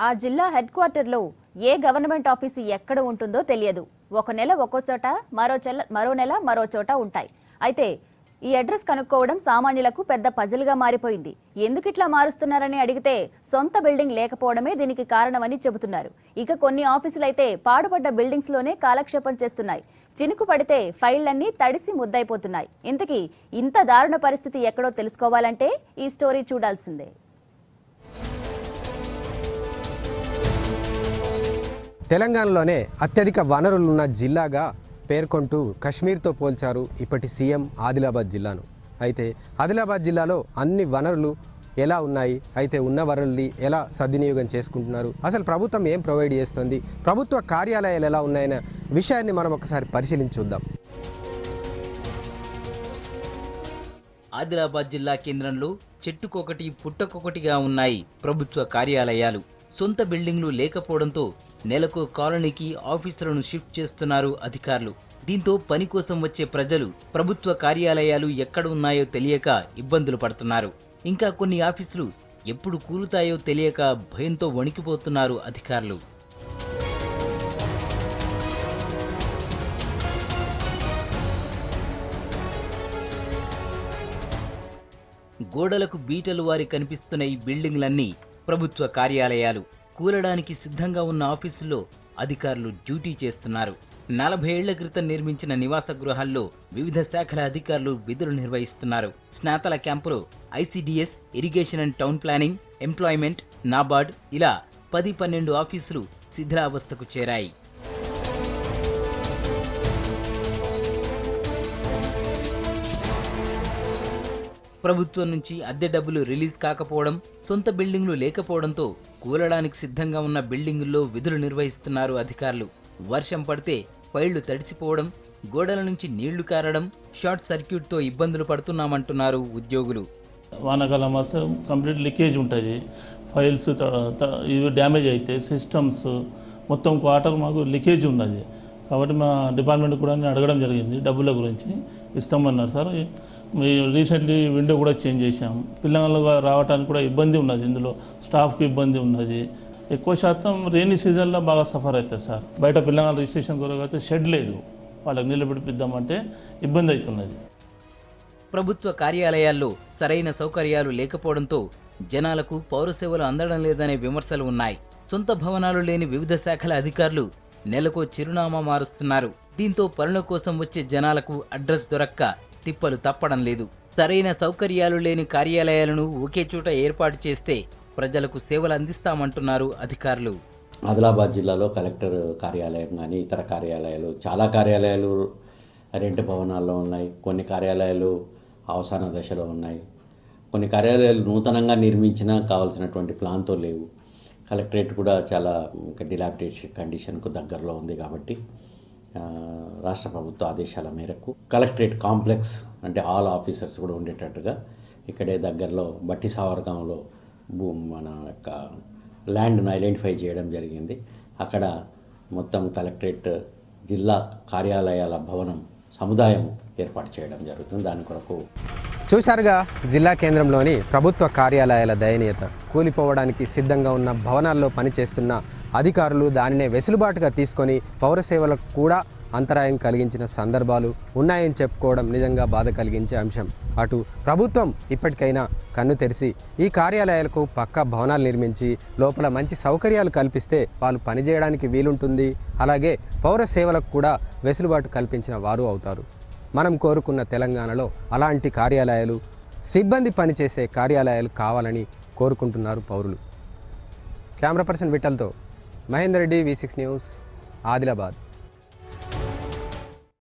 ఆ జిల్లా హెడ్ క్వార్టర్లో ఏ గవర్నమెంట్ ఆఫీసు ఎక్కడ ఉంటుందో తెలియదు. ఒక నెల ఒక్కో చోట, మరో నెల మరో చోట ఉంటాయి. అయితే ఈ అడ్రస్ కనుక్కోవడం సామాన్యులకు పెద్ద పజిల్గా మారిపోయింది. ఎందుకిట్లా మారుస్తున్నారని అడిగితే సొంత బిల్డింగ్ లేకపోవడమే దీనికి కారణమని చెబుతున్నారు. ఇక కొన్ని ఆఫీసులైతే పాడుపడ్డ బిల్డింగ్స్లోనే కాలక్షేపం చేస్తున్నాయి. చినుకు పడితే ఫైళ్లన్నీ తడిసి ముద్దైపోతున్నాయి. ఇంతకీ ఇంత దారుణ పరిస్థితి ఎక్కడో తెలుసుకోవాలంటే ఈ స్టోరీ చూడాల్సిందే. తెలంగాణలోనే అత్యధిక వనరులున్న జిల్లాగా పేర్కొంటూ కశ్మీర్తో పోల్చారు ఇప్పటి సీఎం ఆదిలాబాద్ జిల్లాను. అయితే ఆదిలాబాద్ జిల్లాలో అన్ని వనరులు ఎలా ఉన్నాయి, అయితే ఉన్న వనరుల్ని ఎలా సద్వినియోగం చేసుకుంటున్నారు, అసలు ప్రభుత్వం ఏం ప్రొవైడ్ చేస్తుంది, ప్రభుత్వ కార్యాలయాలు ఎలా ఉన్నాయనే విషయాన్ని మనం ఒకసారి పరిశీలించుద్దాం. ఆదిలాబాద్ జిల్లా కేంద్రంలో చెట్టుకొకటి పుట్టకొకటిగా ఉన్నాయి ప్రభుత్వ కార్యాలయాలు. సొంత బిల్డింగ్లు లేకపోవడంతో నెలకు కాలనీకి ఆఫీసులను షిఫ్ట్ చేస్తున్నారు అధికారులు. దీంతో పని కోసం వచ్చే ప్రజలు ప్రభుత్వ కార్యాలయాలు ఎక్కడ ఉన్నాయో తెలియక ఇబ్బందులు పడుతున్నారు. ఇంకా కొన్ని ఆఫీసులు ఎప్పుడు కూలుతాయో తెలియక భయంతో వణికిపోతున్నారు అధికారులు. గోడలకు బీటలు వారి కనిపిస్తున్న ఈ బిల్డింగ్లన్నీ ప్రభుత్వ కార్యాలయాలు. కూలడానికి సిద్ధంగా ఉన్న ఆఫీసుల్లో అధికారులు డ్యూటీ చేస్తున్నారు. 40 ఏళ్ల క్రితం నిర్మించిన నివాస గృహాల్లో వివిధ శాఖల అధికారులు విధులు నిర్వహిస్తున్నారు. స్నాతల క్యాంపులో ICDS, irrigation and town planning, employment, NABARD ఇలా 10-12 ఆఫీసులు శిథిలావస్థకు చేరాయి. ప్రభుత్వం నుంచి అద్దె డబ్బులు రిలీజ్ కాకపోవడం, సొంత బిల్డింగ్లు లేకపోవడంతో కూలడానికి సిద్ధంగా ఉన్న బిల్డింగుల్లో విధులు నిర్వహిస్తున్నారు అధికారులు. వర్షం పడితే ఫైళ్లు తడిసిపోవడం, గోడల నుంచి నీళ్లు కారడం, షార్ట్ సర్క్యూట్తో ఇబ్బందులు పడుతున్నామంటున్నారు ఉద్యోగులు. వానాకాలం వస్తే కంప్లీట్ లీకేజ్ ఉంటుంది, ఫైల్స్ ఇవి డ్యామేజ్ అయితే సిస్టమ్స్ మొత్తం క్వార్టర్ మాకు లీకేజ్ ఉన్నది. కాబట్టి మా డిపార్ట్మెంట్ కూడా అడగడం జరిగింది, డబ్బుల గురించి ఇస్తామన్నారు సార్. రీసెంట్లీ విండో కూడా చేంజ్ చేశాం. పిల్లలు రావడానికి కూడా ఇబ్బంది ఉన్నది, ఇందులో స్టాఫ్కి ఇబ్బంది ఉన్నది. ఎక్కువ శాతం రెయినీ సీజన్లో బాగా సఫర్ అవుతుంది సార్. బయట పిల్లల రిజిస్ట్రేషన్ కొరకు అయితే షెడ్ లేదు, వాళ్ళకి నిలబెట్టిద్దామంటే ఇబ్బంది అవుతున్నది. ప్రభుత్వ కార్యాలయాల్లో సరైన సౌకర్యాలు లేకపోవడంతో జనాలకు పౌర సేవలు అందడం లేదనే విమర్శలు ఉన్నాయి. సొంత భవనాలు లేని వివిధ శాఖల అధికారులు నెలకో చిరునామా మారుస్తున్నారు. దీంతో పనుల కోసం వచ్చే జనాలకు అడ్రస్ దొరక్క తిప్పలు తప్పడం లేదు. సరైన సౌకర్యాలు లేని కార్యాలయాలను ఒకే చోట ఏర్పాటు చేస్తే ప్రజలకు సేవలు అందిస్తామంటున్నారు అధికారులు. ఆదిలాబాద్ జిల్లాలో కలెక్టర్ కార్యాలయం కానీ ఇతర కార్యాలయాలు, చాలా కార్యాలయాలు రెంట్ భవనాల్లో ఉన్నాయి. కొన్ని కార్యాలయాలు అవసాన దశలో ఉన్నాయి. కొన్ని కార్యాలయాలు నూతనంగా నిర్మించినా కావాల్సినటువంటి ప్లాన్తో లేవు. కలెక్టరేట్ కూడా చాలా డిలాబిటేషన్ కండిషన్కు దగ్గరలో ఉంది. కాబట్టి రాష్ట్ర ప్రభుత్వ ఆదేశాల మేరకు కలెక్టరేట్ కాంప్లెక్స్ అంటే ఆల్ ఆఫీసర్స్ కూడా ఉండేటట్టుగా ఇక్కడే దగ్గరలో బట్టి సావర్గంలో మన యొక్క ల్యాండ్ను ఐడెంటిఫై చేయడం జరిగింది. అక్కడ మొత్తం కలెక్టరేట్ జిల్లా కార్యాలయాల భవనం సముదాయం ఏర్పాటు చేయడం జరుగుతుంది. దాని కొరకు చూశారుగా జిల్లా కేంద్రంలోని ప్రభుత్వ కార్యాలయాల దయనీయత. కూలిపోవడానికి సిద్ధంగా ఉన్న భవనాల్లో పనిచేస్తున్న అధికారులు దానినే వెసులుబాటుగా తీసుకొని పౌర సేవలకు కూడా అంతరాయం కలిగించిన సందర్భాలు ఉన్నాయని చెప్పుకోవడం నిజంగా బాధ కలిగించే అంశం. అటు ప్రభుత్వం ఇప్పటికైనా కన్ను తెరిచి ఈ కార్యాలయాలకు పక్కా భవనాలు నిర్మించి లోపల మంచి సౌకర్యాలు కల్పిస్తే వాళ్ళు పనిచేయడానికి వీలుంటుంది. అలాగే పౌర సేవలకు కూడా వెసులుబాటు కల్పించిన వారు అవుతారు. మనం కోరుకున్న తెలంగాణలో అలాంటి కార్యాలయాలు, సిబ్బంది పనిచేసే కార్యాలయాలు కావాలని కోరుకుంటున్నారు పౌరులు. కెమెరా పర్సన్ విఠల్తో మహేందర్ రెడ్డి, V6 న్యూస్, ఆదిలాబాద్.